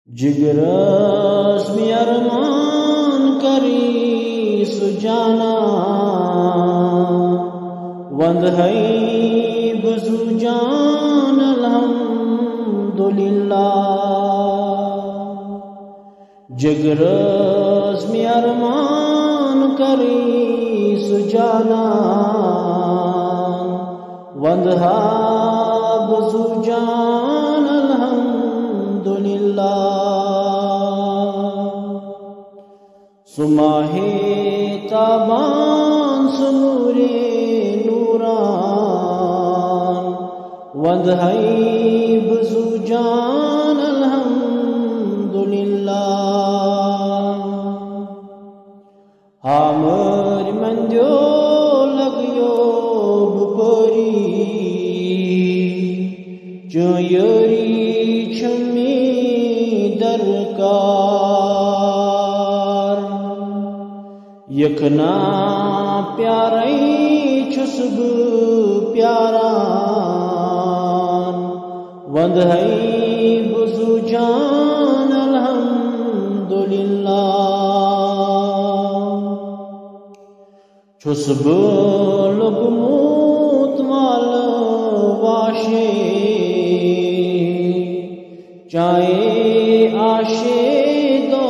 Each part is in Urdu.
جگرس می ارمان کری سجانا وند ہے بزو جان الحمدللہ جگرس می ارمان کری سجانا وند ہے بزو جان الحمدللہ سماہ تابان سنور نوران وند ہے بزو جان الحمدللہ ہامر مندیو لگیو بپری چیری چھمی درکار یکنا پیاری چھسب پیاران وند ہے بزو جان الحمدللہ چھسب لگموت مال واشے چائے آشے دو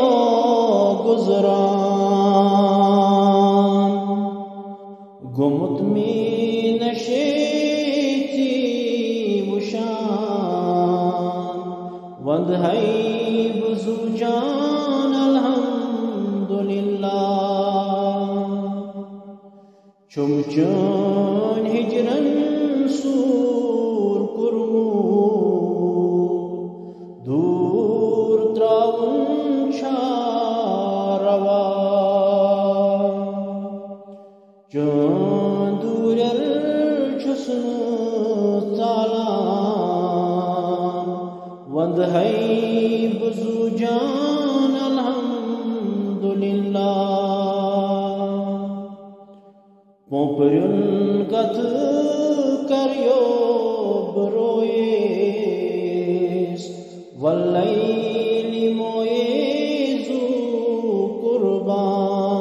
گزران گمت میں نشے تھی وشان وند ہے بزو جان الحمدللہ چم چون ہجرن سور کرمو دور تراون چھاروا چون دورر چھسن تالان وند ہے بزو جان الحمدللہ پوپرن کت کریو برویس واللیل مویزو قربان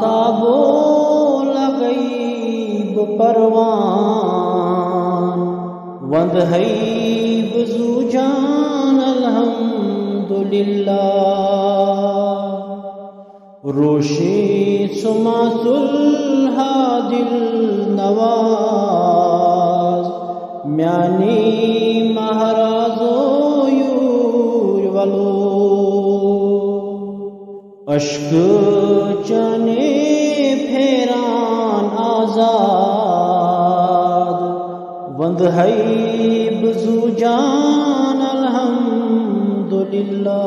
تابو لغیب پروان وند ہے بزو جان الحمدللہ روشی سماس الحادل نواز میانی مہرازو یور ولو اشک چنے پھیران آزاد وند ہے بزو جان الحمدللہ